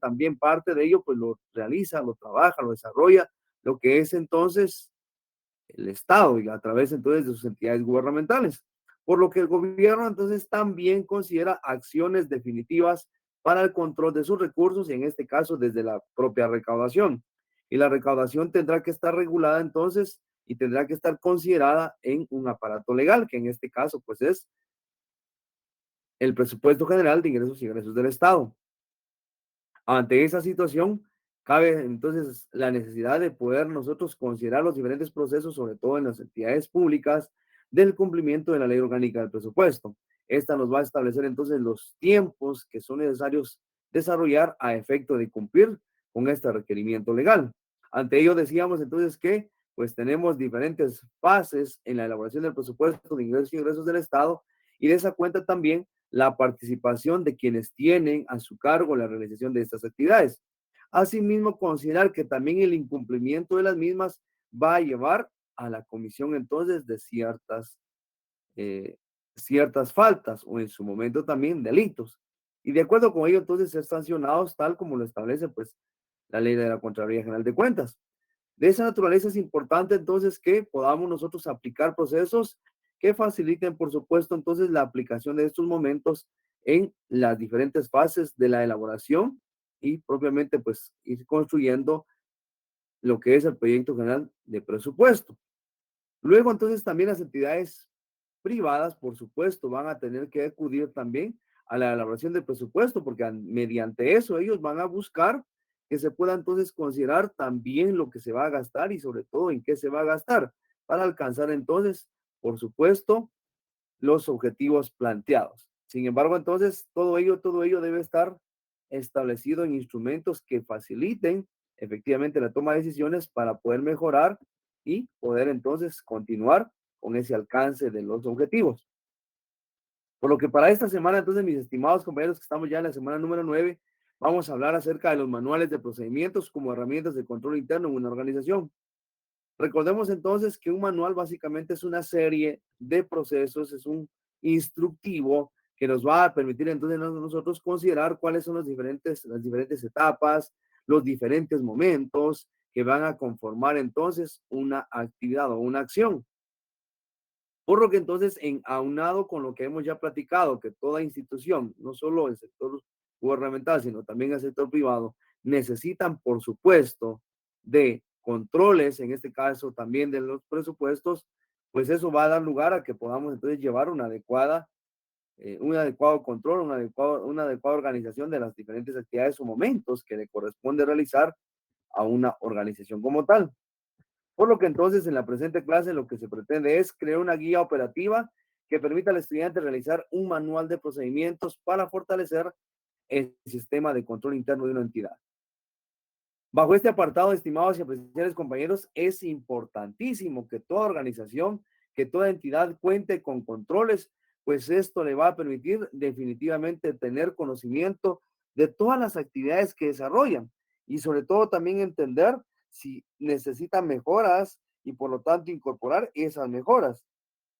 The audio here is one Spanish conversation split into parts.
también parte de ello, pues lo realiza, lo trabaja, lo desarrolla, lo que es entonces el Estado y a través entonces de sus entidades gubernamentales. Por lo que el gobierno entonces también considera acciones definitivas para el control de sus recursos y en este caso desde la propia recaudación. Y la recaudación tendrá que estar regulada entonces y tendrá que estar considerada en un aparato legal, que en este caso pues es el presupuesto general de ingresos y egresos del Estado. Ante esa situación, cabe entonces la necesidad de poder nosotros considerar los diferentes procesos, sobre todo en las entidades públicas, del cumplimiento de la ley orgánica del presupuesto. Esta nos va a establecer entonces los tiempos que son necesarios desarrollar a efecto de cumplir con este requerimiento legal. Ante ello decíamos entonces que pues tenemos diferentes fases en la elaboración del presupuesto de ingresos y egresos del Estado y de esa cuenta también la participación de quienes tienen a su cargo la realización de estas actividades. Asimismo, considerar que también el incumplimiento de las mismas va a llevar a la comisión entonces de eh, ciertas faltas o en su momento también delitos. Y de acuerdo con ello, entonces, ser sancionados tal como lo establece pues la ley de la Contraloría General de Cuentas. De esa naturaleza es importante entonces que podamos nosotros aplicar procesos que faciliten, por supuesto, entonces la aplicación de estos momentos en las diferentes fases de la elaboración y propiamente pues ir construyendo lo que es el proyecto general de presupuesto. Luego entonces también las entidades privadas, por supuesto, van a tener que acudir también a la elaboración del presupuesto, porque mediante eso ellos van a buscar que se pueda entonces considerar también lo que se va a gastar y sobre todo en qué se va a gastar para alcanzar entonces, por supuesto, los objetivos planteados. Sin embargo, entonces, todo ello debe estar establecido en instrumentos que faciliten efectivamente la toma de decisiones para poder mejorar y poder entonces continuar con ese alcance de los objetivos. Por lo que para esta semana, entonces, mis estimados compañeros, que estamos ya en la semana número 9, vamos a hablar acerca de los manuales de procedimientos como herramientas de control interno en una organización. Recordemos entonces que un manual básicamente es una serie de procesos, es un instructivo que nos va a permitir entonces nosotros considerar cuáles son las diferentes etapas, los diferentes momentos que van a conformar entonces una actividad o una acción. Por lo que entonces, aunado con lo que hemos ya platicado, que toda institución, no solo el sector gubernamental, sino también el sector privado, necesitan, por supuesto, de controles, en este caso también de los presupuestos, pues eso va a dar lugar a que podamos entonces llevar un adecuado control, una adecuada organización de las diferentes actividades o momentos que le corresponde realizar a una organización como tal. Por lo que entonces en la presente clase lo que se pretende es crear una guía operativa que permita al estudiante realizar un manual de procedimientos para fortalecer el sistema de control interno de una entidad. Bajo este apartado, estimados y apreciables compañeros, es importantísimo que toda organización, que toda entidad cuente con controles, pues esto le va a permitir definitivamente tener conocimiento de todas las actividades que desarrollan y sobre todo también entender si necesitan mejoras y por lo tanto incorporar esas mejoras.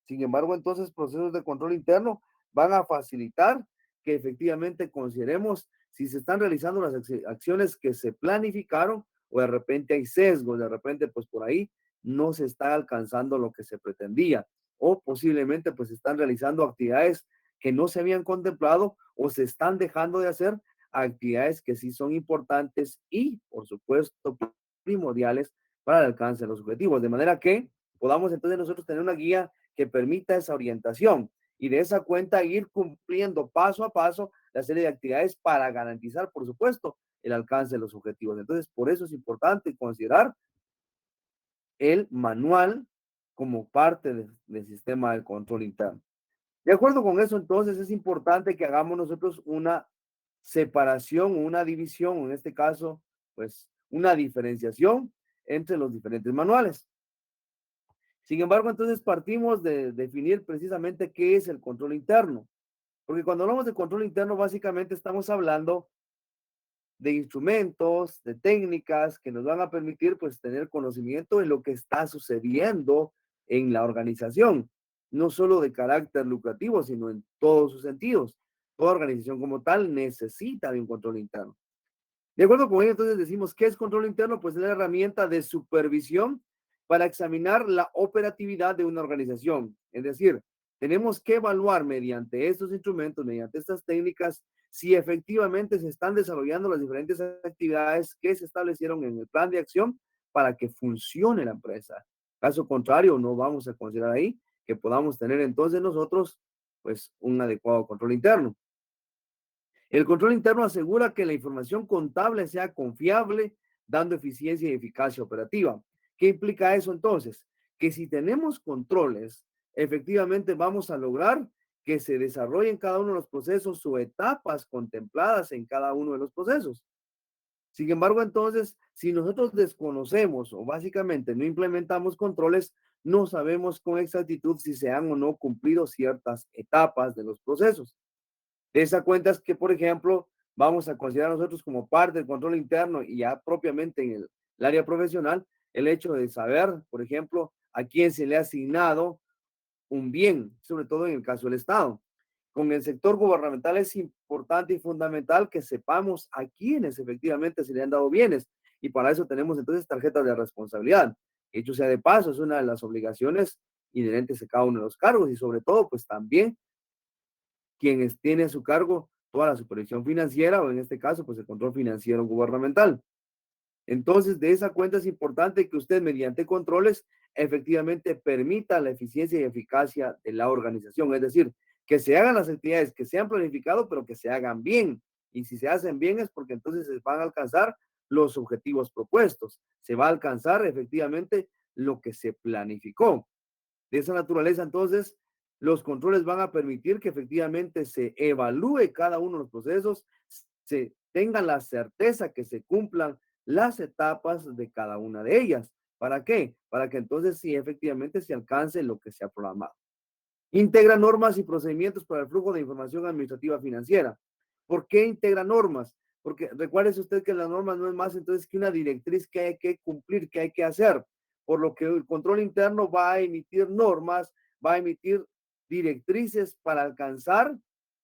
Sin embargo, entonces procesos de control interno van a facilitar que efectivamente consideremos si se están realizando las acciones que se planificaron o de repente hay sesgos, de repente pues por ahí no se está alcanzando lo que se pretendía o posiblemente pues se están realizando actividades que no se habían contemplado o se están dejando de hacer actividades que sí son importantes y por supuesto primordiales para el alcance de los objetivos. De manera que podamos entonces nosotros tener una guía que permita esa orientación y de esa cuenta ir cumpliendo paso a paso la serie de actividades para garantizar, por supuesto, el alcance de los objetivos. Entonces, por eso es importante considerar el manual como parte del sistema de control interno. De acuerdo con eso, entonces es importante que hagamos nosotros una separación o una división, o en este caso, pues una diferenciación entre los diferentes manuales. Sin embargo, entonces partimos de definir precisamente qué es el control interno, porque cuando hablamos de control interno, básicamente estamos hablando de instrumentos, de técnicas que nos van a permitir pues tener conocimiento de lo que está sucediendo en la organización, no solo de carácter lucrativo, sino en todos sus sentidos. Toda organización como tal necesita de un control interno. De acuerdo con ello, entonces decimos, ¿qué es control interno? Pues es la herramienta de supervisión para examinar la operatividad de una organización. Es decir, tenemos que evaluar mediante estos instrumentos, mediante estas técnicas, si efectivamente se están desarrollando las diferentes actividades que se establecieron en el plan de acción para que funcione la empresa. Caso contrario, no vamos a considerar ahí que podamos tener entonces nosotros pues un adecuado control interno. El control interno asegura que la información contable sea confiable, dando eficiencia y eficacia operativa. ¿Qué implica eso entonces? Que si tenemos controles, efectivamente vamos a lograr que se desarrollen cada uno de los procesos o etapas contempladas en cada uno de los procesos. Sin embargo, entonces, si nosotros desconocemos o básicamente no implementamos controles, no sabemos con exactitud si se han o no cumplido ciertas etapas de los procesos. De esa cuenta es que, por ejemplo, vamos a considerar nosotros como parte del control interno y ya propiamente en el área profesional, el hecho de saber, por ejemplo, a quién se le ha asignado un bien, sobre todo en el caso del Estado. Con el sector gubernamental es importante y fundamental que sepamos a quiénes efectivamente se le han dado bienes y para eso tenemos entonces tarjetas de responsabilidad. Hecho sea de paso, es una de las obligaciones inherentes a cada uno de los cargos y sobre todo, pues también quien tiene a su cargo toda la supervisión financiera o en este caso, pues el control financiero gubernamental. Entonces, de esa cuenta es importante que usted mediante controles efectivamente permita la eficiencia y eficacia de la organización, es decir, que se hagan las actividades que se han planificado, pero que se hagan bien. Y si se hacen bien es porque entonces se van a alcanzar los objetivos propuestos, se va a alcanzar efectivamente lo que se planificó. De esa naturaleza, entonces, los controles van a permitir que efectivamente se evalúe cada uno de los procesos, se tenga la certeza que se cumplan las etapas de cada una de ellas. ¿Para qué? Para que entonces sí efectivamente se alcance lo que se ha programado. Integra normas y procedimientos para el flujo de información administrativa financiera. ¿Por qué integra normas? Porque recuérdese usted que la norma no es más entonces que una directriz que hay que cumplir, que hay que hacer. Por lo que el control interno va a emitir normas, va a emitir directrices para alcanzar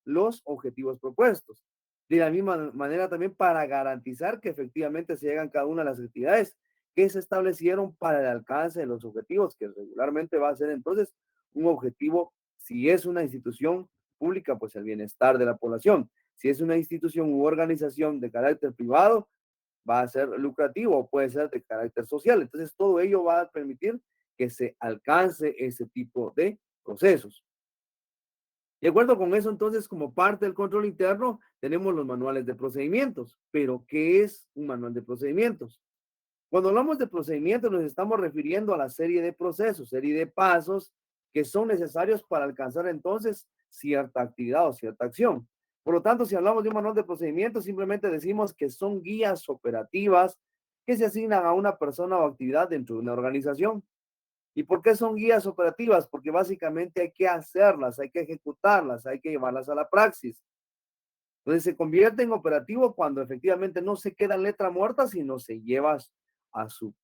los objetivos propuestos. De la misma manera también para garantizar que efectivamente se llegan cada una de las actividades que se establecieron para el alcance de los objetivos, que regularmente va a ser entonces un objetivo, si es una institución pública, pues el bienestar de la población. Si es una institución u organización de carácter privado, va a ser lucrativo o puede ser de carácter social. Entonces, todo ello va a permitir que se alcance ese tipo de procesos. De acuerdo con eso, entonces, como parte del control interno, tenemos los manuales de procedimientos. Pero, ¿qué es un manual de procedimientos? Cuando hablamos de procedimientos, nos estamos refiriendo a la serie de procesos, serie de pasos que son necesarios para alcanzar entonces cierta actividad o cierta acción. Por lo tanto, si hablamos de un manual de procedimientos, simplemente decimos que son guías operativas que se asignan a una persona o actividad dentro de una organización. ¿Y por qué son guías operativas? Porque básicamente hay que hacerlas, hay que ejecutarlas, hay que llevarlas a la praxis. Entonces se convierte en operativo cuando efectivamente no se queda en letra muerta, sino se lleva a su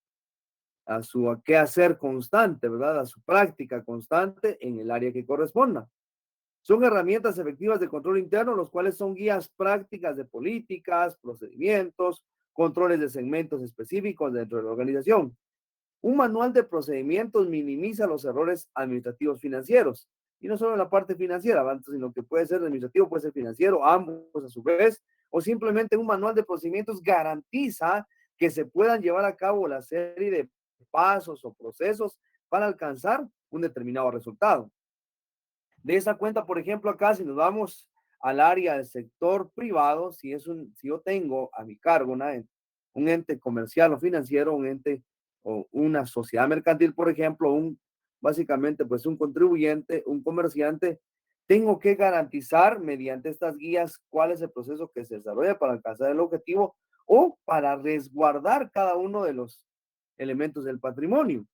a qué hacer constante, ¿verdad? A su práctica constante en el área que corresponda. Son herramientas efectivas de control interno, los cuales son guías prácticas de políticas, procedimientos, controles de segmentos específicos dentro de la organización. Un manual de procedimientos minimiza los errores administrativos financieros. Y no solo en la parte financiera, sino que puede ser administrativo, puede ser financiero, ambos a su vez, o simplemente un manual de procedimientos garantiza que se puedan llevar a cabo la serie de pasos o procesos para alcanzar un determinado resultado. De esa cuenta, por ejemplo, acá, si nos vamos al área del sector privado, si yo tengo a mi cargo un ente comercial o financiero, un ente o una sociedad mercantil, por ejemplo, básicamente, pues un contribuyente, un comerciante, tengo que garantizar mediante estas guías cuál es el proceso que se desarrolla para alcanzar el objetivo o para resguardar cada uno de los elementos del patrimonio.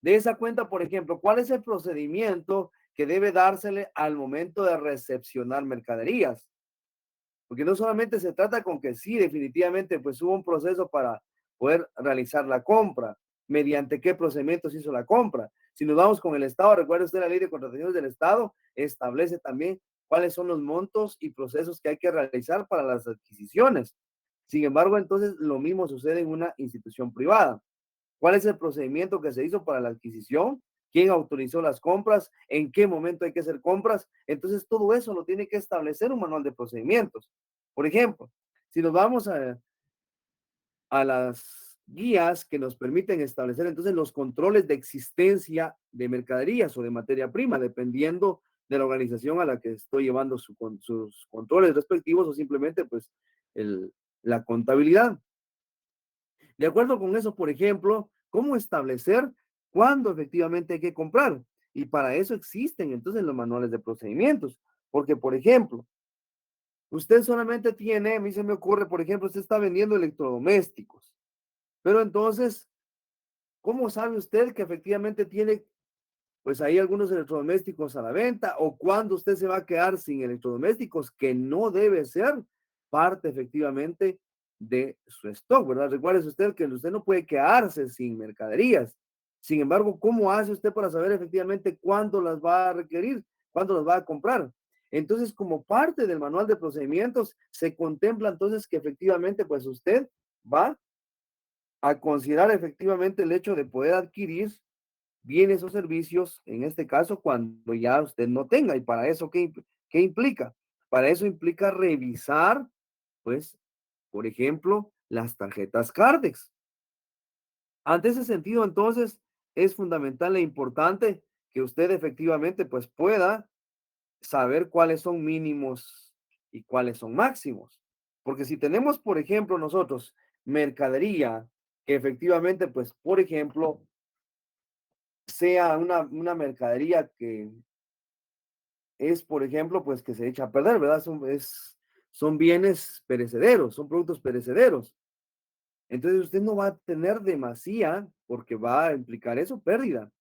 De esa cuenta, por ejemplo, ¿cuál es el procedimiento que debe dársele al momento de recepcionar mercaderías? Porque no solamente se trata con que sí, definitivamente, pues hubo un proceso para poder realizar la compra, mediante qué procedimientos hizo la compra. Si nos vamos con el Estado, recuerde usted la ley de contrataciones del Estado, establece también cuáles son los montos y procesos que hay que realizar para las adquisiciones. Sin embargo, entonces lo mismo sucede en una institución privada. ¿Cuál es el procedimiento que se hizo para la adquisición? ¿Quién autorizó las compras? ¿En qué momento hay que hacer compras? Entonces, todo eso lo tiene que establecer un manual de procedimientos. Por ejemplo, si nos vamos a las guías que nos permiten establecer entonces los controles de existencia de mercaderías o de materia prima, dependiendo de la organización a la que estoy llevando sus controles respectivos o simplemente pues el, la contabilidad. De acuerdo con eso, por ejemplo, cómo establecer cuándo efectivamente hay que comprar. Y para eso existen entonces los manuales de procedimientos. Porque, por ejemplo, usted solamente tiene, a mí se me ocurre, por ejemplo, usted está vendiendo electrodomésticos. Pero entonces, ¿cómo sabe usted que efectivamente tiene pues hay algunos electrodomésticos a la venta o cuando usted se va a quedar sin electrodomésticos que no debe ser parte efectivamente de su stock, ¿verdad? Recuerde usted que usted no puede quedarse sin mercaderías. Sin embargo, ¿cómo hace usted para saber efectivamente cuándo las va a requerir, cuándo las va a comprar? Entonces, como parte del manual de procedimientos, se contempla entonces que efectivamente pues usted va a considerar efectivamente el hecho de poder adquirir bienes o servicios, en este caso, cuando ya usted no tenga. ¿Y para eso qué implica? Para eso implica revisar, pues, por ejemplo, las tarjetas Cardex. Ante ese sentido, entonces, es fundamental e importante que usted efectivamente, pues, pueda saber cuáles son mínimos y cuáles son máximos. Porque si tenemos, por ejemplo, nosotros mercadería que efectivamente, pues, por ejemplo, sea una mercadería que es, por ejemplo, pues que se echa a perder, ¿verdad? Son bienes perecederos, son productos perecederos. Entonces usted no va a tener demasía porque va a implicar eso, pérdida.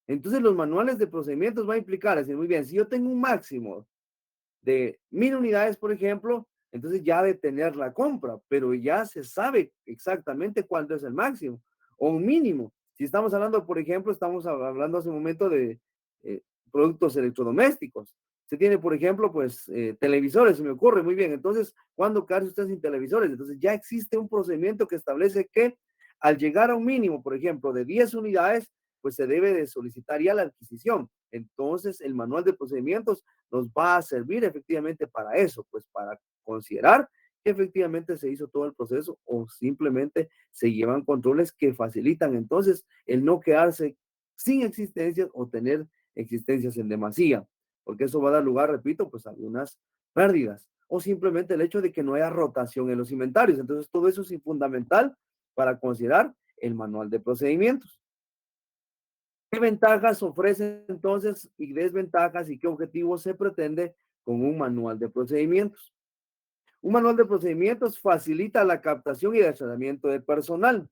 Entonces los manuales de procedimientos va a implicar, decir, muy bien, si yo tengo un máximo de 1.000 unidades, por ejemplo, entonces ya de tener la compra, pero ya se sabe exactamente cuánto es el máximo o un mínimo. Si estamos hablando, por ejemplo, estamos hablando hace un momento de eh, productos electrodomésticos. Se tiene, por ejemplo, pues televisores, se me ocurre, muy bien. Entonces, ¿cuándo quedarse usted sin televisores? Entonces ya existe un procedimiento que establece que al llegar a un mínimo, por ejemplo, de 10 unidades, pues se debe de solicitar ya la adquisición. Entonces, el manual de procedimientos nos va a servir efectivamente para eso, pues para considerar que efectivamente se hizo todo el proceso o simplemente se llevan controles que facilitan entonces el no quedarse sin existencias o tener existencias en demasía, porque eso va a dar lugar, repito, pues a algunas pérdidas o simplemente el hecho de que no haya rotación en los inventarios. Entonces, todo eso es fundamental para considerar el manual de procedimientos. ¿Qué ventajas ofrece entonces y desventajas y qué objetivos se pretende con un manual de procedimientos? Un manual de procedimientos facilita la captación y el tratamiento de personal.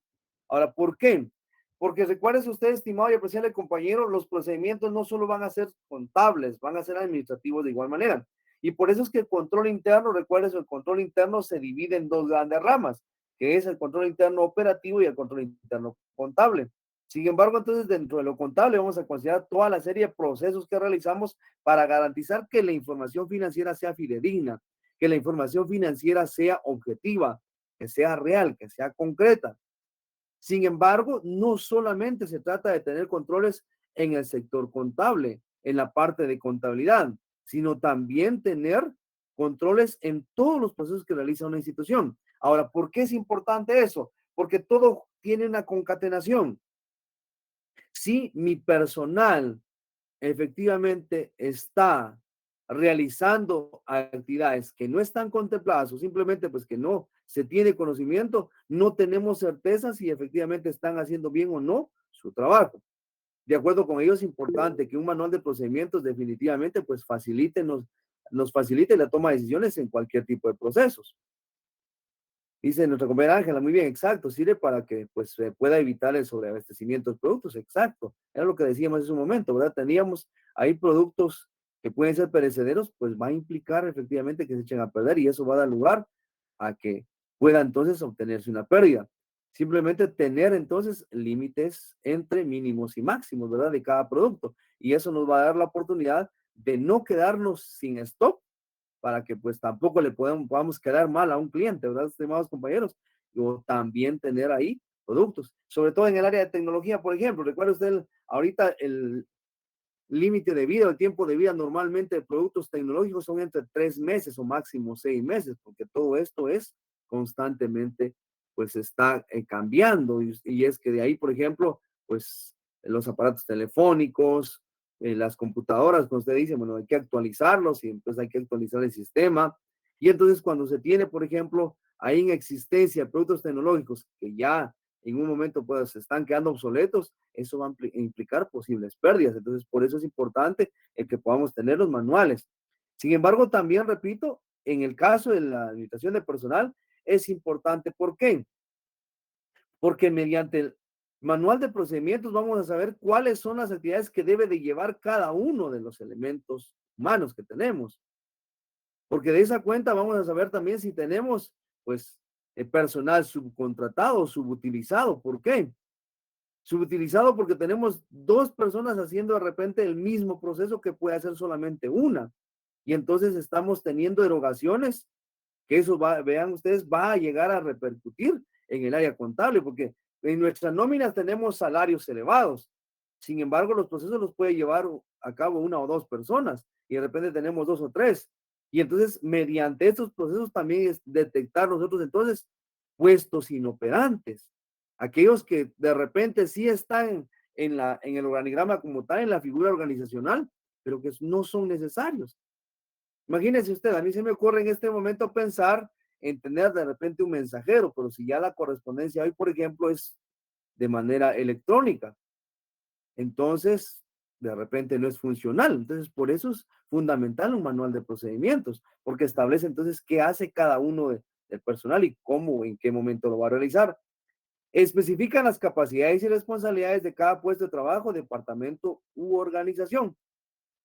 Ahora, ¿por qué? Porque recuerde usted, estimado y apreciable compañero, los procedimientos no solo van a ser contables, van a ser administrativos de igual manera. Y por eso es que el control interno, recuerde, el control interno se divide en dos grandes ramas, que es el control interno operativo y el control interno contable. Sin embargo, entonces dentro de lo contable vamos a considerar toda la serie de procesos que realizamos para garantizar que la información financiera sea fidedigna, que la información financiera sea objetiva, que sea real, que sea concreta. Sin embargo, no solamente se trata de tener controles en el sector contable, en la parte de contabilidad, sino también tener controles en todos los procesos que realiza una institución. Ahora, ¿por qué es importante eso? Porque todo tiene una concatenación. Si mi personal efectivamente está realizando actividades que no están contempladas o simplemente pues que no se tiene conocimiento, no tenemos certeza si efectivamente están haciendo bien o no su trabajo. De acuerdo con ello, es importante que un manual de procedimientos definitivamente pues nos facilite la toma de decisiones en cualquier tipo de procesos. Dice nuestra compañera Ángela, muy bien, exacto, sirve para que pues se pueda evitar el sobreabastecimiento de productos, exacto, era lo que decíamos en un momento, ¿verdad? Teníamos ahí productos que pueden ser perecederos, pues va a implicar efectivamente que se echen a perder y eso va a dar lugar a que pueda entonces obtenerse una pérdida. Simplemente tener entonces límites entre mínimos y máximos, ¿verdad? De cada producto y eso nos va a dar la oportunidad de no quedarnos sin stock para que pues tampoco le podamos quedar mal a un cliente, ¿verdad, estimados compañeros? O también tener ahí productos, sobre todo en el área de tecnología, por ejemplo. Recuerda usted ahorita el límite de vida, el tiempo de vida normalmente de productos tecnológicos son entre 3 meses o máximo 6 meses, porque todo esto es constantemente, pues está cambiando. Y es que de ahí, por ejemplo, pues los aparatos telefónicos, las computadoras, como usted dice, bueno, hay que actualizarlos y entonces hay que actualizar el sistema. Y entonces cuando se tiene, por ejemplo, ahí en existencia productos tecnológicos que ya en un momento pues se están quedando obsoletos, eso va a implicar posibles pérdidas. Entonces, por eso es importante el que podamos tener los manuales. Sin embargo, también repito, en el caso de la limitación de personal, es importante. ¿Por qué? Porque mediante el manual de procedimientos vamos a saber cuáles son las actividades que debe de llevar cada uno de los elementos humanos que tenemos. Porque de esa cuenta vamos a saber también si tenemos, pues, el personal subcontratado o subutilizado. ¿Por qué? Subutilizado porque tenemos dos personas haciendo de repente el mismo proceso que puede hacer solamente una. Y entonces estamos teniendo erogaciones que eso va, vean ustedes, va a llegar a repercutir en el área contable, porque en nuestras nóminas tenemos salarios elevados. Sin embargo, los procesos los puede llevar a cabo una o dos personas y de repente tenemos dos o tres. Y entonces, mediante estos procesos también es detectar nosotros entonces puestos inoperantes, aquellos que de repente sí están en el organigrama como tal, en la figura organizacional, pero que no son necesarios. Imagínese usted, a mí se me ocurre en este momento pensar en tener de repente un mensajero, pero si ya la correspondencia hoy, por ejemplo, es de manera electrónica, entonces de repente no es funcional. Entonces, por eso es fundamental un manual de procedimientos, porque establece entonces qué hace cada uno del personal y cómo, en qué momento lo va a realizar. Especifican las capacidades y responsabilidades de cada puesto de trabajo, departamento u organización.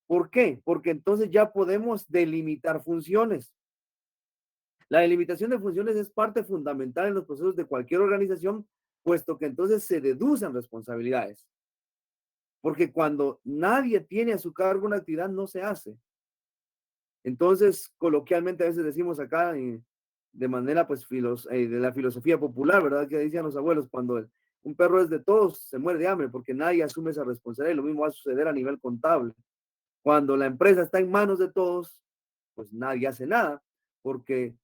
¿Por qué? Porque entonces ya podemos delimitar funciones. La delimitación de funciones es parte fundamental en los procesos de cualquier organización, puesto que entonces se deducen responsabilidades. Porque cuando nadie tiene a su cargo una actividad, no se hace. Entonces, coloquialmente a veces decimos acá, de manera pues de la filosofía popular, ¿verdad? Que decían los abuelos, cuando un perro es de todos, se muere de hambre porque nadie asume esa responsabilidad. Y lo mismo va a suceder a nivel contable. Cuando la empresa está en manos de todos, pues nadie hace nada, porque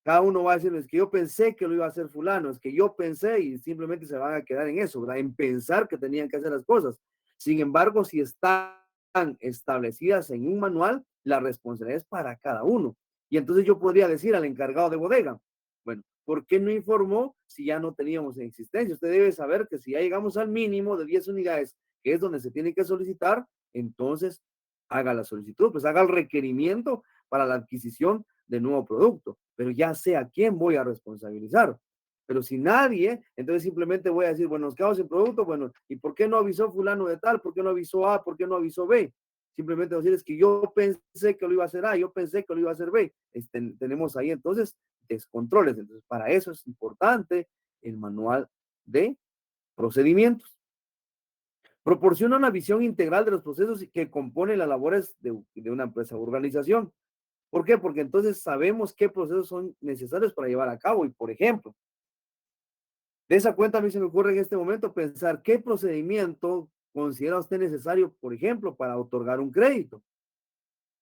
cada uno va a decir, es que yo pensé que lo iba a hacer fulano, es que yo pensé y simplemente se van a quedar en eso, ¿verdad? En pensar que tenían que hacer las cosas. Sin embargo, si están establecidas en un manual, la responsabilidad es para cada uno. Y entonces yo podría decir al encargado de bodega, bueno, ¿por qué no informó si ya no teníamos en existencia? Usted debe saber que si ya llegamos al mínimo de 10 unidades, que es donde se tiene que solicitar, entonces haga la solicitud, pues haga el requerimiento para la adquisición de nuevo producto, pero ya sé a quién voy a responsabilizar. Pero si nadie, entonces simplemente voy a decir, bueno, nos quedamos sin producto, bueno, ¿y por qué no avisó fulano de tal? ¿Por qué no avisó A? ¿Por qué no avisó B? Simplemente decir es que yo pensé que lo iba a hacer A, yo pensé que lo iba a hacer B. Tenemos ahí entonces descontroles. Entonces, para eso es importante el manual de procedimientos. Proporciona una visión integral de los procesos que componen las labores de una empresa o organización. ¿Por qué? Porque entonces sabemos qué procesos son necesarios para llevar a cabo. Y, por ejemplo, de esa cuenta a mí se me ocurre en este momento pensar qué procedimiento considera usted necesario, por ejemplo, para otorgar un crédito.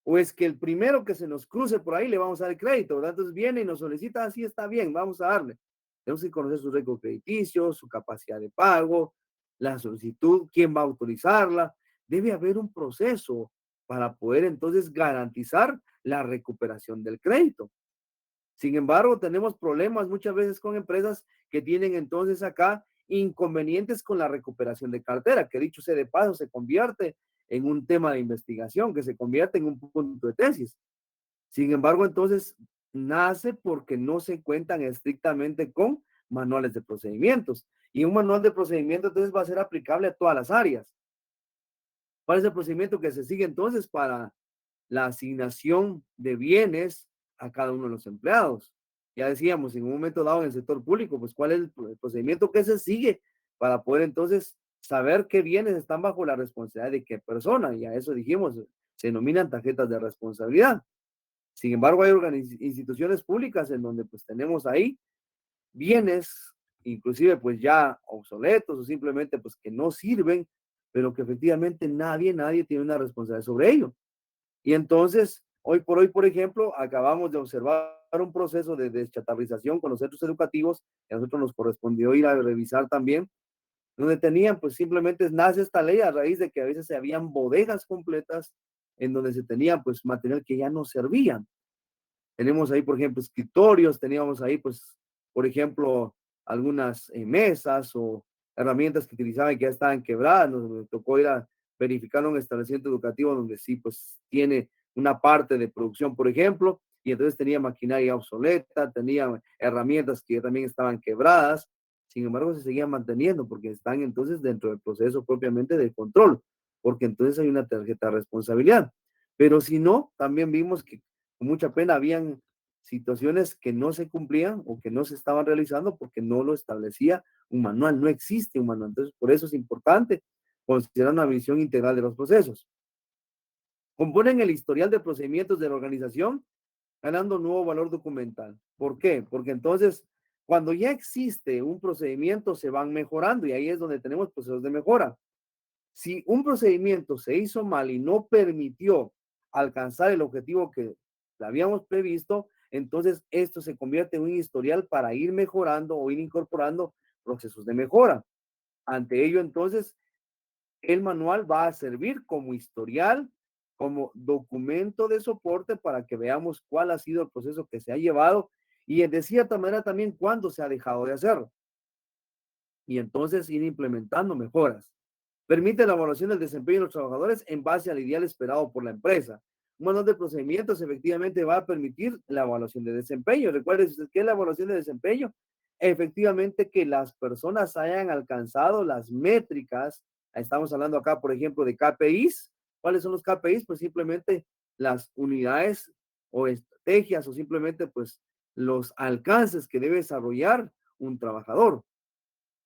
O es que el primero que se nos cruce por ahí le vamos a dar el crédito, ¿verdad? Entonces viene y nos solicita, así está bien, vamos a darle. Tenemos que conocer su récord crediticio, su capacidad de pago, la solicitud, quién va a autorizarla. Debe haber un proceso para poder entonces garantizar la recuperación del crédito. Sin embargo, tenemos problemas muchas veces con empresas que tienen entonces acá inconvenientes con la recuperación de cartera, que dicho sea de paso, se convierte en un tema de investigación, que se convierte en un punto de tesis. Sin embargo, entonces nace porque no se cuentan estrictamente con manuales de procedimientos. Y un manual de procedimiento entonces va a ser aplicable a todas las áreas. ¿Cuál es el procedimiento que se sigue entonces para la asignación de bienes a cada uno de los empleados? Ya decíamos, en un momento dado en el sector público, pues cuál es el procedimiento que se sigue para poder entonces saber qué bienes están bajo la responsabilidad de qué persona. Y a eso dijimos, se denominan tarjetas de responsabilidad. Sin embargo, hay instituciones públicas en donde pues tenemos ahí bienes, inclusive pues ya obsoletos o simplemente pues que no sirven, pero que efectivamente nadie tiene una responsabilidad sobre ello. Y entonces, hoy por hoy, por ejemplo, acabamos de observar un proceso de deschatarrización con los centros educativos, que a nosotros nos correspondió ir a revisar también, donde tenían, pues simplemente nace esta ley a raíz de que a veces se habían bodegas completas en donde se tenía pues material que ya no servían. Tenemos ahí, por ejemplo, escritorios, teníamos ahí, pues, por ejemplo, algunas mesas o herramientas que utilizaban y que ya estaban quebradas. Nos tocó ir a verificar un establecimiento educativo donde sí, pues, tiene una parte de producción, por ejemplo, y entonces tenía maquinaria obsoleta, tenía herramientas que también estaban quebradas. Sin embargo, se seguían manteniendo porque están entonces dentro del proceso propiamente de control, porque entonces hay una tarjeta de responsabilidad. Pero si no, también vimos que con mucha pena habían situaciones que no se cumplían o que no se estaban realizando porque no lo establecía un manual, no existe un manual. Entonces, por eso es importante considerar una visión integral de los procesos. Componen el historial de procedimientos de la organización ganando nuevo valor documental. ¿Por qué? Porque entonces, cuando ya existe un procedimiento, se van mejorando y ahí es donde tenemos procesos de mejora. Si un procedimiento se hizo mal y no permitió alcanzar el objetivo que habíamos previsto, entonces esto se convierte en un historial para ir mejorando o ir incorporando procesos de mejora. Ante ello, entonces, el manual va a servir como historial, como documento de soporte para que veamos cuál ha sido el proceso que se ha llevado y de cierta manera también cuándo se ha dejado de hacer. Y entonces ir implementando mejoras. Permite la evaluación del desempeño de los trabajadores en base al ideal esperado por la empresa. Un manual de procedimientos efectivamente va a permitir la evaluación de desempeño. Recuerden usted que es la evaluación de desempeño. Efectivamente que las personas hayan alcanzado las métricas. Estamos hablando acá, por ejemplo, de KPIs. ¿Cuáles son los KPIs? Pues simplemente las unidades o estrategias o simplemente pues los alcances que debe desarrollar un trabajador.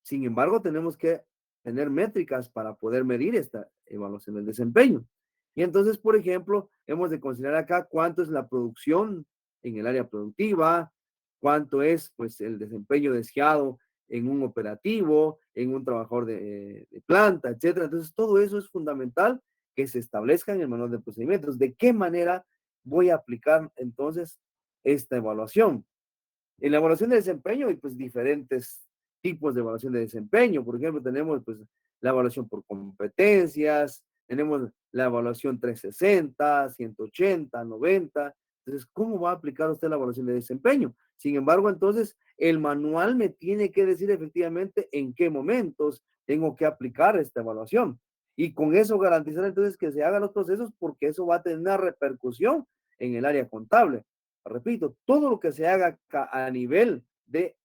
Sin embargo, tenemos que tener métricas para poder medir esta evaluación del desempeño. Y entonces, por ejemplo, hemos de considerar acá cuánto es la producción en el área productiva, cuánto es pues el desempeño deseado en un operativo, en un trabajador de planta, etcétera. Entonces, todo eso es fundamental que se establezca en el manual de procedimientos. ¿De qué manera voy a aplicar entonces esta evaluación? En la evaluación de desempeño hay pues diferentes tipos de evaluación de desempeño. Por ejemplo, tenemos pues la evaluación por competencias, tenemos la evaluación 360, 180, 90. Entonces, ¿cómo va a aplicar usted la evaluación de desempeño? Sin embargo, entonces, el manual me tiene que decir efectivamente en qué momentos tengo que aplicar esta evaluación. Y con eso garantizar entonces que se hagan los procesos porque eso va a tener una repercusión en el área contable. Repito, todo lo que se haga a nivel de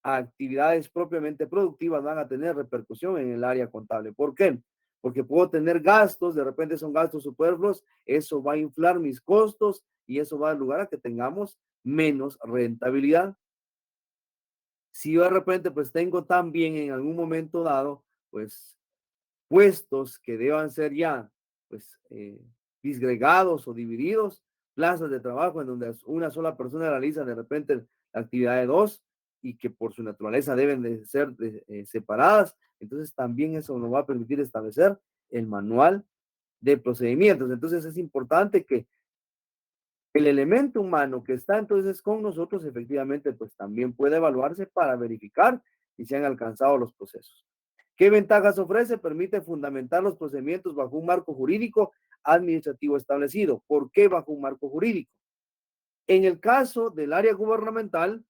actividades propiamente productivas van a tener repercusión en el área contable. ¿Por qué? Porque puedo tener gastos, de repente son gastos superfluos, eso va a inflar mis costos y eso va a dar lugar a que tengamos menos rentabilidad. Si yo de repente pues tengo también en algún momento dado pues puestos que deban ser ya, pues, disgregados o divididos, plazas de trabajo en donde una sola persona realiza de repente la actividad de dos y que por su naturaleza deben de ser separadas. Entonces también eso nos va a permitir establecer el manual de procedimientos. Entonces es importante que el elemento humano que está entonces con nosotros efectivamente pues también puede evaluarse para verificar si se han alcanzado los procesos. ¿Qué ventajas ofrece? Permite fundamentar los procedimientos bajo un marco jurídico administrativo establecido. ¿Por qué bajo un marco jurídico? En el caso del área gubernamental,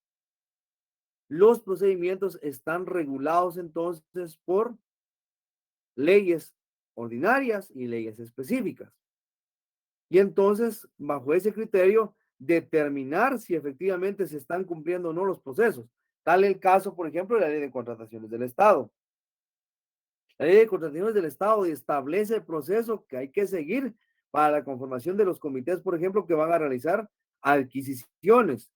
los procedimientos están regulados entonces por leyes ordinarias y leyes específicas. Y entonces, bajo ese criterio, determinar si efectivamente se están cumpliendo o no los procesos. Tal el caso, por ejemplo, de la ley de contrataciones del Estado. La ley de contrataciones del Estado establece el proceso que hay que seguir para la conformación de los comités, por ejemplo, que van a realizar adquisiciones,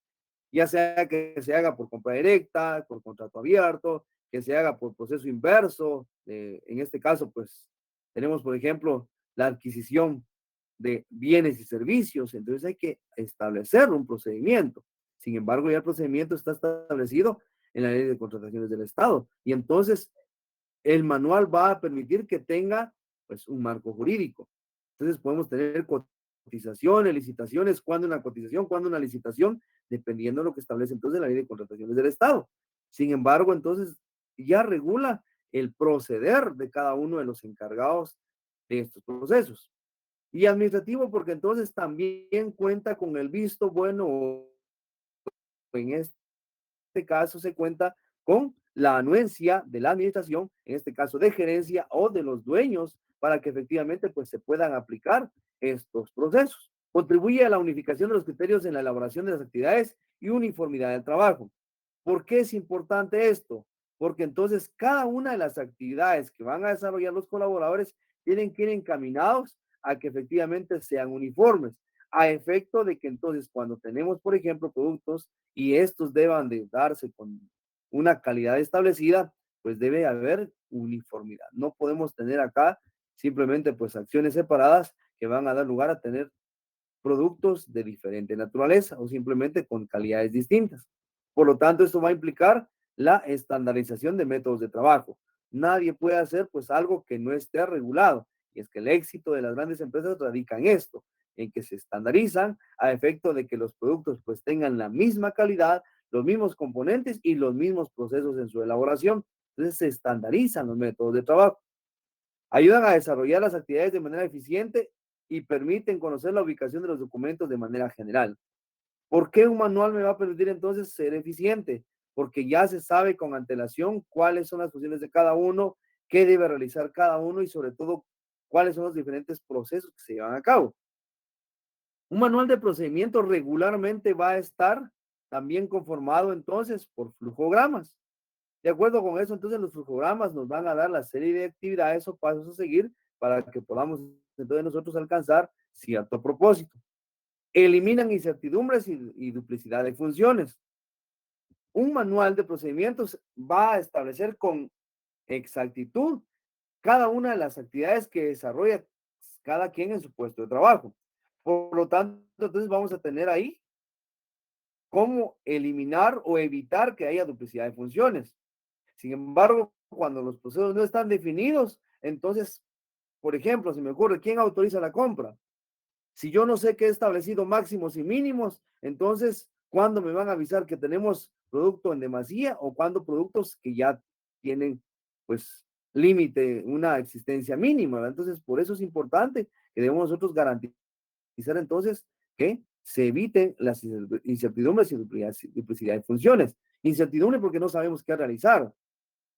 ya sea que se haga por compra directa, por contrato abierto, que se haga por proceso inverso. En este caso, pues tenemos, por ejemplo, la adquisición de bienes y servicios. Entonces hay que establecer un procedimiento. Sin embargo, ya el procedimiento está establecido en la ley de contrataciones del Estado. Y entonces el manual va a permitir que tenga pues un marco jurídico. Entonces podemos tener cotizaciones, licitaciones, cuando una cotización, cuando una licitación, dependiendo de lo que establece entonces la ley de contrataciones del Estado. Sin embargo, entonces ya regula el proceder de cada uno de los encargados de estos procesos. Y administrativo, porque entonces también cuenta con el visto bueno, en este caso se cuenta con la anuencia de la administración, en este caso de gerencia o de los dueños, para que efectivamente pues se puedan aplicar estos procesos. Contribuye a la unificación de los criterios en la elaboración de las actividades y uniformidad del trabajo. ¿Por qué es importante esto? Porque entonces cada una de las actividades que van a desarrollar los colaboradores tienen que ir encaminados a que efectivamente sean uniformes, a efecto de que entonces cuando tenemos, por ejemplo, productos y estos deban de darse con una calidad establecida, pues debe haber uniformidad. No podemos tener acá simplemente pues acciones separadas que van a dar lugar a tener productos de diferente naturaleza o simplemente con calidades distintas. Por lo tanto, esto va a implicar la estandarización de métodos de trabajo. Nadie puede hacer pues algo que no esté regulado. Y es que el éxito de las grandes empresas radica en esto, en que se estandarizan a efecto de que los productos pues tengan la misma calidad, los mismos componentes y los mismos procesos en su elaboración. Entonces se estandarizan los métodos de trabajo. Ayudan a desarrollar las actividades de manera eficiente y permiten conocer la ubicación de los documentos de manera general. ¿Por qué un manual me va a permitir entonces ser eficiente? Porque ya se sabe con antelación cuáles son las funciones de cada uno, qué debe realizar cada uno y sobre todo cuáles son los diferentes procesos que se llevan a cabo. Un manual de procedimiento regularmente va a estar también conformado entonces por flujogramas. De acuerdo con eso, entonces los flujogramas nos van a dar la serie de actividades o pasos a seguir para que podamos entonces nosotros alcanzar cierto propósito. Eliminan incertidumbres y duplicidad de funciones. Un manual de procedimientos va a establecer con exactitud cada una de las actividades que desarrolla cada quien en su puesto de trabajo. Por lo tanto, entonces vamos a tener ahí cómo eliminar o evitar que haya duplicidad de funciones. Sin embargo, cuando los procesos no están definidos, entonces, por ejemplo, se me ocurre, ¿quién autoriza la compra? Si yo no sé qué he establecido máximos y mínimos, entonces, ¿cuándo me van a avisar que tenemos producto en demasía o cuándo productos que ya tienen, pues, límite, una existencia mínima? ¿Verdad? Entonces, por eso es importante que debemos nosotros garantizar entonces que se eviten las incertidumbres y duplicidad de funciones. Incertidumbre porque no sabemos qué realizar.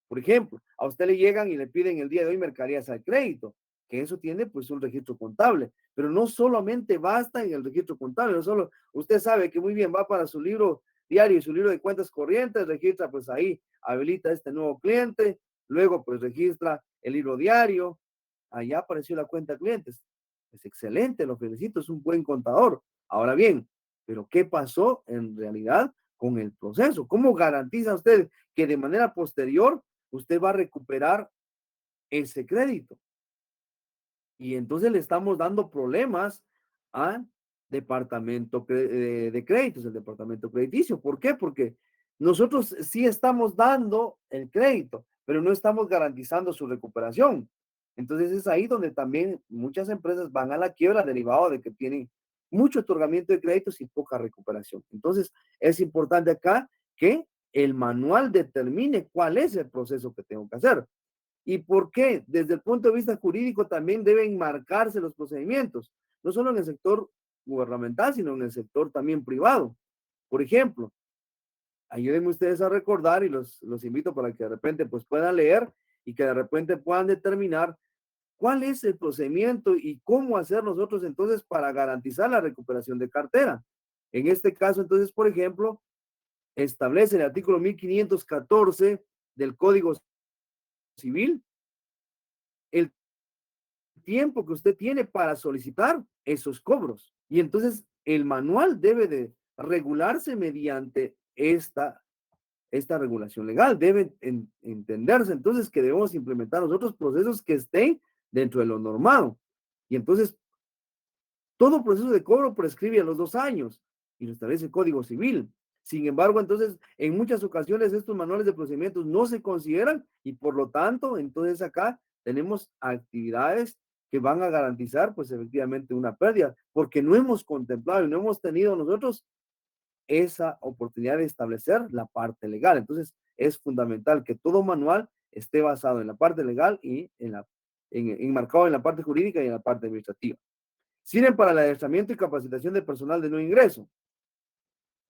Por ejemplo, a usted le llegan y le piden el día de hoy mercaderías al crédito, que eso tiene pues un registro contable, pero no solamente basta en el registro contable, no solo, usted sabe que muy bien va para su libro diario y su libro de cuentas corrientes, registra pues ahí, habilita este nuevo cliente, luego pues registra el libro diario, allá apareció la cuenta clientes. Es excelente, lo felicito, es un buen contador. Ahora bien, pero ¿qué pasó en realidad con el proceso? ¿Cómo garantiza usted que de manera posterior usted va a recuperar ese crédito? Y entonces le estamos dando problemas al departamento de créditos, el departamento crediticio. ¿Por qué? Porque nosotros sí estamos dando el crédito, pero no estamos garantizando su recuperación. Entonces es ahí donde también muchas empresas van a la quiebra derivado de que tienen mucho otorgamiento de créditos y poca recuperación. Entonces es importante acá que el manual determine cuál es el proceso que tengo que hacer. ¿Y por qué? Desde el punto de vista jurídico también deben marcarse los procedimientos, no solo en el sector gubernamental, sino en el sector también privado. Por ejemplo, ayúdenme ustedes a recordar y los invito para que de repente pues puedan leer y que de repente puedan determinar cuál es el procedimiento y cómo hacer nosotros entonces para garantizar la recuperación de cartera. En este caso, entonces, por ejemplo, establece el artículo 1514 del Código Civil el tiempo que usted tiene para solicitar esos cobros. Y entonces el manual debe de regularse mediante esta regulación legal. Debe entenderse entonces que debemos implementar los otros procesos que estén dentro de lo normado. Y entonces Todo proceso de cobro prescribe a los 2 años y lo establece el Código Civil. Sin embargo, entonces, en muchas ocasiones estos manuales de procedimientos no se consideran y por lo tanto, entonces acá tenemos actividades que van a garantizar, pues efectivamente, una pérdida, porque no hemos contemplado y no hemos tenido nosotros esa oportunidad de establecer la parte legal. Entonces, es fundamental que todo manual esté basado en la parte legal y enmarcado en la parte jurídica y en la parte administrativa. Sirven para el adiestramiento y capacitación de personal de nuevo ingreso.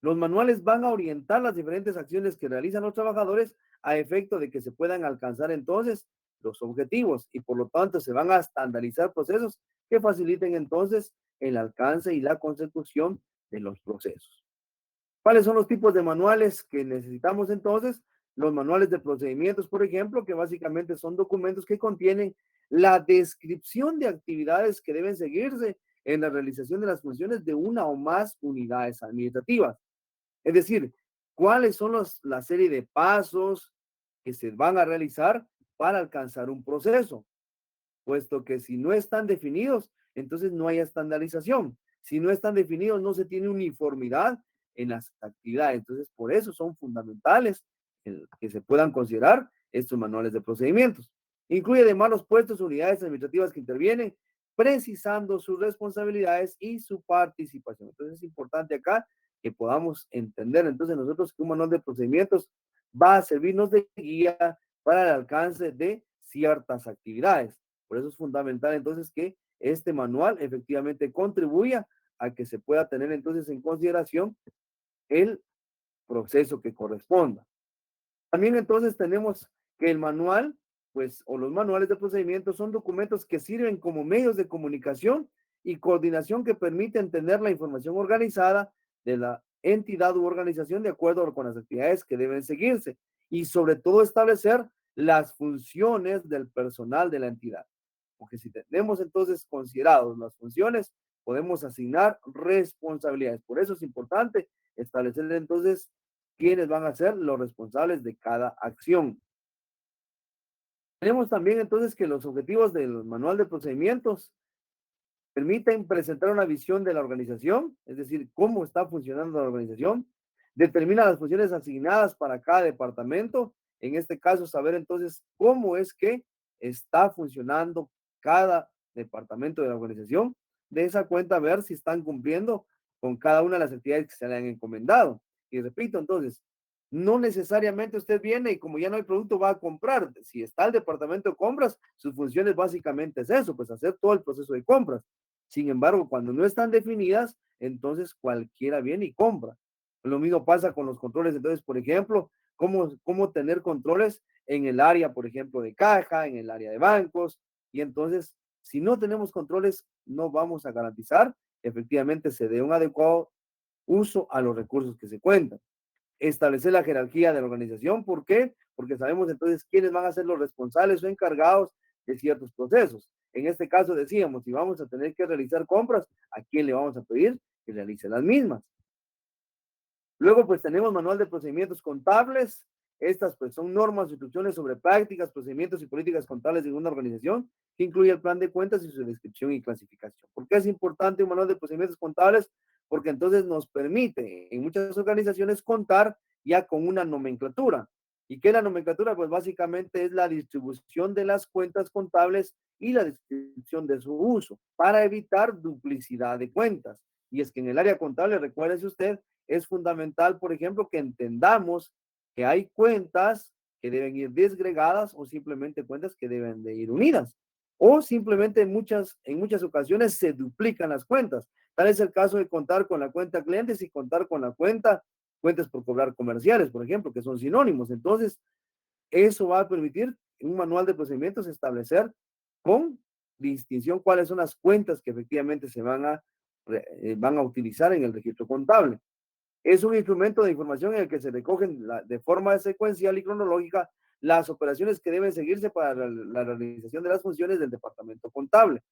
Los manuales van a orientar las diferentes acciones que realizan los trabajadores a efecto de que se puedan alcanzar entonces los objetivos y por lo tanto se van a estandarizar procesos que faciliten entonces el alcance y la consecución de los procesos. ¿Cuáles son los tipos de manuales que necesitamos entonces? Los manuales de procedimientos, por ejemplo, que básicamente son documentos que contienen la descripción de actividades que deben seguirse en la realización de las funciones de una o más unidades administrativas. Es decir, cuáles son la serie de pasos que se van a realizar para alcanzar un proceso, puesto que si no están definidos, entonces no hay estandarización. Si no están definidos, no se tiene uniformidad en las actividades. Entonces, por eso son fundamentales que se puedan considerar estos manuales de procedimientos. Incluye además los puestos, unidades administrativas que intervienen, precisando sus responsabilidades y su participación. Entonces, es importante acá que podamos entender entonces nosotros que un manual de procedimientos va a servirnos de guía para el alcance de ciertas actividades. Por eso es fundamental entonces que este manual efectivamente contribuya a que se pueda tener entonces en consideración el proceso que corresponda. También entonces tenemos que el manual, pues, o los manuales de procedimiento son documentos que sirven como medios de comunicación y coordinación que permiten tener la información organizada de la entidad u organización de acuerdo con las actividades que deben seguirse y sobre todo establecer las funciones del personal de la entidad. Porque si tenemos entonces considerados las funciones, podemos asignar responsabilidades. Por eso es importante establecer entonces quiénes van a ser los responsables de cada acción. Tenemos también entonces que los objetivos del manual de procedimientos permiten presentar una visión de la organización, es decir, cómo está funcionando la organización, determina las funciones asignadas para cada departamento, en este caso saber entonces cómo es que está funcionando cada departamento de la organización, de esa cuenta ver si están cumpliendo con cada una de las actividades que se le han encomendado. Y repito, entonces, no necesariamente usted viene y como ya no hay producto va a comprar. Si está el departamento de compras, sus funciones básicamente es eso, pues hacer todo el proceso de compras. Sin embargo, cuando no están definidas, entonces cualquiera viene y compra. Lo mismo pasa con los controles. Entonces, por ejemplo, cómo tener controles en el área, por ejemplo, de caja, en el área de bancos. Y entonces, si no tenemos controles, no vamos a garantizar efectivamente se dé un adecuado uso a los recursos que se cuentan. Establecer la jerarquía de la organización. ¿Por qué? Porque sabemos entonces quiénes van a ser los responsables o encargados de ciertos procesos. En este caso decíamos, si vamos a tener que realizar compras, ¿a quién le vamos a pedir que realice las mismas? Luego, pues tenemos manual de procedimientos contables. Estas, pues, son normas, instrucciones sobre prácticas, procedimientos y políticas contables de una organización que incluye el plan de cuentas y su descripción y clasificación. ¿Por qué es importante un manual de procedimientos contables? Porque entonces nos permite en muchas organizaciones contar ya con una nomenclatura. ¿Y qué es la nomenclatura? Pues básicamente es la distribución de las cuentas contables y la descripción de su uso para evitar duplicidad de cuentas. Y es que en el área contable, recuérdese usted, es fundamental, por ejemplo, que entendamos que hay cuentas que deben ir desgregadas o simplemente cuentas que deben de ir unidas. O simplemente en muchas ocasiones se duplican las cuentas. Tal es el caso de contar con la cuenta clientes y contar con la cuentas por cobrar comerciales, por ejemplo, que son sinónimos. Entonces, eso va a permitir en un manual de procedimientos establecer con distinción cuáles son las cuentas que efectivamente van a utilizar en el registro contable. Es un instrumento de información en el que se recogen de forma secuencial y cronológica las operaciones que deben seguirse para la realización de las funciones del departamento contable.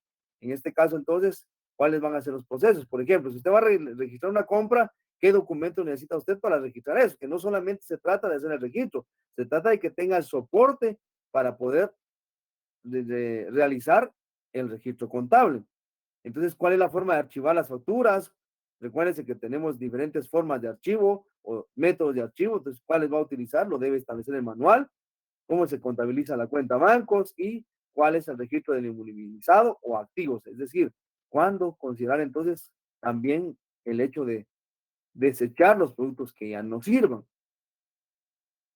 En este caso, entonces, ¿cuáles van a ser los procesos? Por ejemplo, si usted va a registrar una compra, ¿qué documento necesita usted para registrar eso? Que no solamente se trata de hacer el registro, se trata de que tenga el soporte para poder realizar el registro contable. Entonces, ¿cuál es la forma de archivar las facturas? Recuérdense que tenemos diferentes formas de archivo o métodos de archivo, entonces, ¿cuáles va a utilizar? Lo debe establecer el manual, cómo se contabiliza la cuenta bancos y cuál es el registro del inmovilizado o activos, es decir, cuándo considerar entonces también el hecho de desechar los productos que ya no sirvan.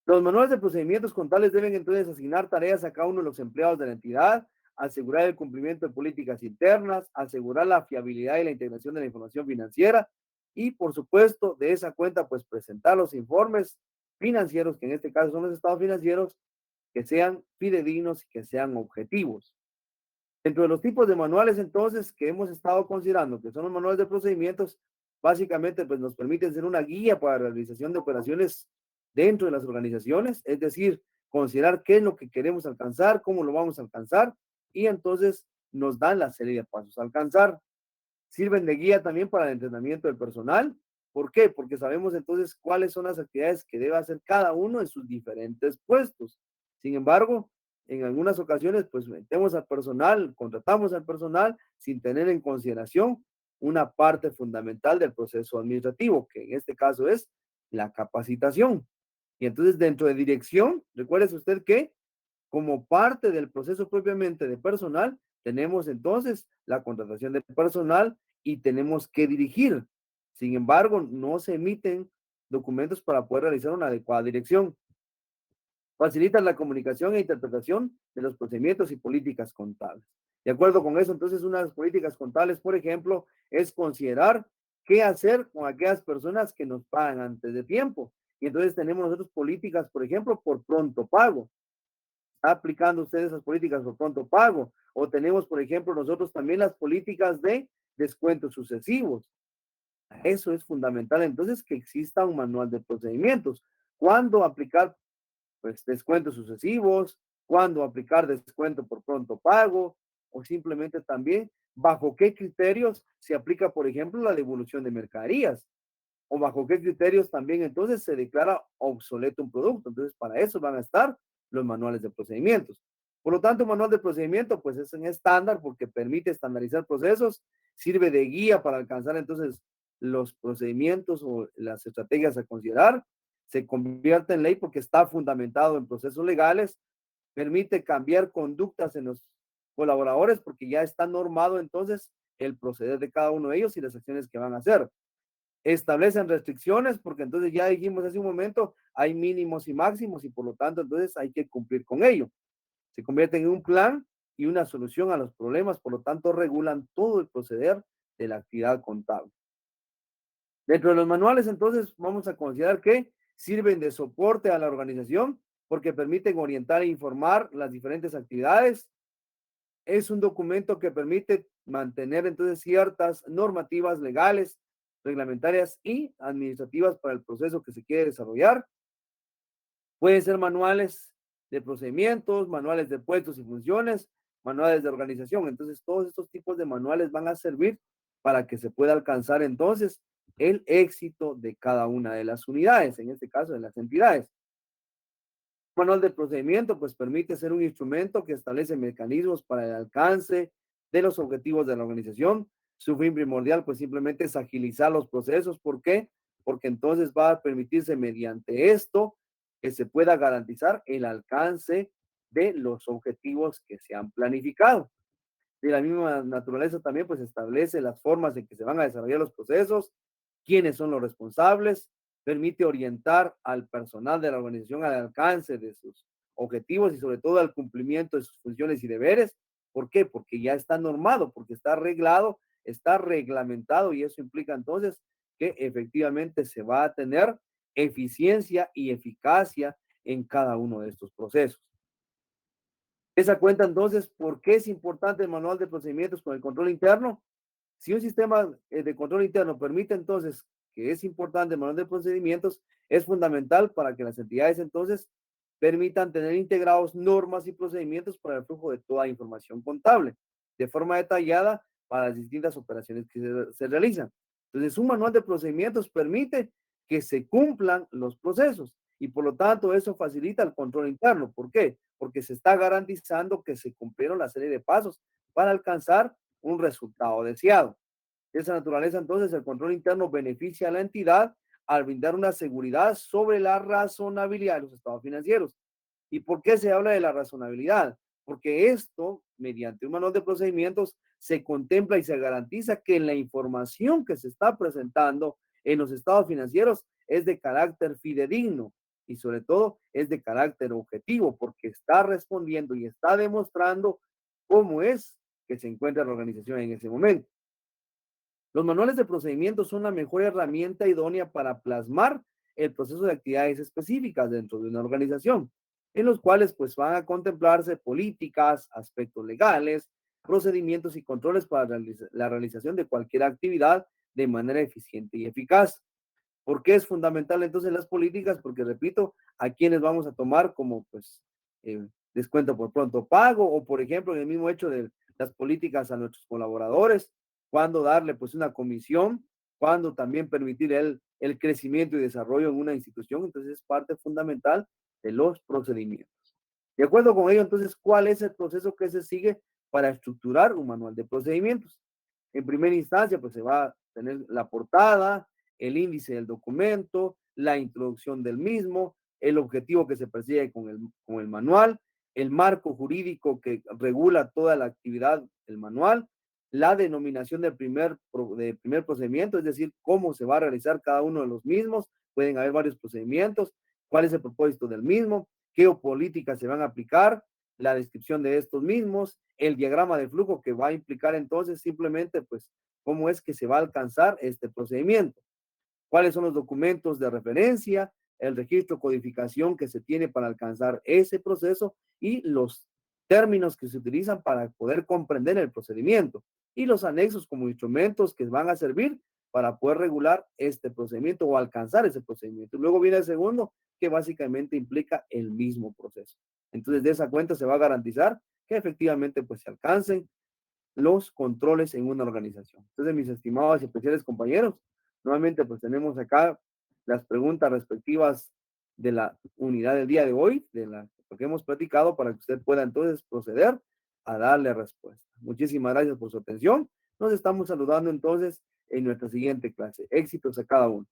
Los manuales de procedimientos contables deben entonces asignar tareas a cada uno de los empleados de la entidad, asegurar el cumplimiento de políticas internas, asegurar la fiabilidad y la integración de la información financiera y, por supuesto, de esa cuenta, pues presentar los informes financieros, que en este caso son los estados financieros, que sean fidedignos y que sean objetivos. Dentro de los tipos de manuales, entonces, que hemos estado considerando, que son los manuales de procedimientos, básicamente, pues nos permiten ser una guía para la realización de operaciones dentro de las organizaciones, es decir, considerar qué es lo que queremos alcanzar, cómo lo vamos a alcanzar, y entonces nos dan la serie de pasos a alcanzar. Sirven de guía también para el entrenamiento del personal. ¿Por qué? Porque sabemos entonces cuáles son las actividades que debe hacer cada uno en sus diferentes puestos. Sin embargo, en algunas ocasiones, pues metemos al personal, contratamos al personal sin tener en consideración una parte fundamental del proceso administrativo, que en este caso es la capacitación. Y entonces dentro de dirección, recuérdese usted que como parte del proceso propiamente de personal, tenemos entonces la contratación de personal y tenemos que dirigir. Sin embargo, no se emiten documentos para poder realizar una adecuada dirección. Facilitan la comunicación e interpretación de los procedimientos y políticas contables. De acuerdo con eso, entonces, una de las políticas contables, por ejemplo, es considerar qué hacer con aquellas personas que nos pagan antes de tiempo. Y entonces tenemos nosotros políticas, por ejemplo, por pronto pago aplicando ustedes esas políticas por pronto pago. O tenemos, por ejemplo, nosotros también las políticas de descuentos sucesivos. Eso es fundamental. Entonces, que exista un manual de procedimientos. ¿Cuándo aplicar pues, descuentos sucesivos? ¿Cuándo aplicar descuento por pronto pago? O simplemente también, ¿bajo qué criterios se aplica, por ejemplo, la devolución de mercaderías? O bajo qué criterios también entonces se declara obsoleto un producto. Entonces, para eso van a estar los manuales de procedimientos. Por lo tanto, un manual de procedimiento, pues es un estándar porque permite estandarizar procesos, sirve de guía para alcanzar entonces los procedimientos o las estrategias a considerar, se convierte en ley porque está fundamentado en procesos legales, permite cambiar conductas en los colaboradores porque ya está normado entonces el proceder de cada uno de ellos y las acciones que van a hacer. Establecen restricciones porque entonces ya dijimos hace un momento, hay mínimos y máximos y por lo tanto entonces hay que cumplir con ello. Se convierten en un plan y una solución a los problemas, por lo tanto regulan todo el proceder de la actividad contable. Dentro de los manuales entonces vamos a considerar que sirven de soporte a la organización porque permiten orientar e informar las diferentes actividades. Es un documento que permite mantener entonces ciertas normativas legales, reglamentarias y administrativas para el proceso que se quiere desarrollar. Pueden ser manuales de procedimientos, manuales de puestos y funciones, manuales de organización. Entonces, todos estos tipos de manuales van a servir para que se pueda alcanzar entonces el éxito de cada una de las unidades, en este caso de las entidades. Manual de procedimiento, pues permite ser un instrumento que establece mecanismos para el alcance de los objetivos de la organización. Su fin primordial, pues simplemente es agilizar los procesos. ¿Por qué? Porque entonces va a permitirse mediante esto que se pueda garantizar el alcance de los objetivos que se han planificado. De la misma naturaleza también, pues establece las formas en que se van a desarrollar los procesos, quiénes son los responsables, permite orientar al personal de la organización al alcance de sus objetivos y sobre todo al cumplimiento de sus funciones y deberes. ¿Por qué? Porque ya está normado, porque está arreglado, está reglamentado y eso implica entonces que efectivamente se va a tener eficiencia y eficacia en cada uno de estos procesos. Esa cuenta entonces, ¿por qué es importante el manual de procedimientos con el control interno? Si un sistema de control interno permite entonces que es importante el manual de procedimientos, es fundamental para que las entidades entonces permitan tener integrados normas y procedimientos para el flujo de toda información contable, de forma detallada para las distintas operaciones que se realizan. Entonces, un manual de procedimientos permite que se cumplan los procesos y por lo tanto eso facilita el control interno. ¿Por qué? Porque se está garantizando que se cumplieron la serie de pasos para alcanzar un resultado deseado. De esa naturaleza, entonces, el control interno beneficia a la entidad al brindar una seguridad sobre la razonabilidad de los estados financieros. ¿Y por qué se habla de la razonabilidad? Porque esto, mediante un manual de procedimientos, se contempla y se garantiza que la información que se está presentando en los estados financieros es de carácter fidedigno y sobre todo es de carácter objetivo, porque está respondiendo y está demostrando cómo es que se encuentra la organización en ese momento. Los manuales de procedimientos son la mejor herramienta idónea para plasmar el proceso de actividades específicas dentro de una organización, en los cuales pues van a contemplarse políticas, aspectos legales, procedimientos y controles para la realización de cualquier actividad de manera eficiente y eficaz. ¿Por qué es fundamental entonces las políticas? Porque, repito, a quienes vamos a tomar como pues descuento por pronto pago o, por ejemplo, en el mismo hecho de las políticas a nuestros colaboradores, cuándo darle pues una comisión, cuándo también permitir el crecimiento y desarrollo en una institución. Entonces es parte fundamental de los procedimientos. De acuerdo con ello, entonces, ¿cuál es el proceso que se sigue para estructurar un manual de procedimientos? En primera instancia, pues se va a tener la portada, el índice del documento, la introducción del mismo, el objetivo que se persigue con el manual, el marco jurídico que regula toda la actividad del manual, la denominación del primer procedimiento, es decir, cómo se va a realizar cada uno de los mismos, pueden haber varios procedimientos, cuál es el propósito del mismo, qué políticas se van a aplicar, la descripción de estos mismos, el diagrama de flujo que va a implicar entonces simplemente pues cómo es que se va a alcanzar este procedimiento, cuáles son los documentos de referencia, el registro codificación que se tiene para alcanzar ese proceso y los términos que se utilizan para poder comprender el procedimiento y los anexos como instrumentos que van a servir para poder regular este procedimiento o alcanzar ese procedimiento. Luego viene el segundo, que básicamente implica el mismo proceso. Entonces, de esa cuenta se va a garantizar que efectivamente pues se alcancen los controles en una organización. Entonces, mis estimados y especiales compañeros, nuevamente pues tenemos acá las preguntas respectivas de la unidad del día de hoy, de lo que hemos platicado, para que usted pueda entonces proceder a darle respuesta. Muchísimas gracias por su atención. Nos estamos saludando entonces en nuestra siguiente clase. Éxitos a cada uno.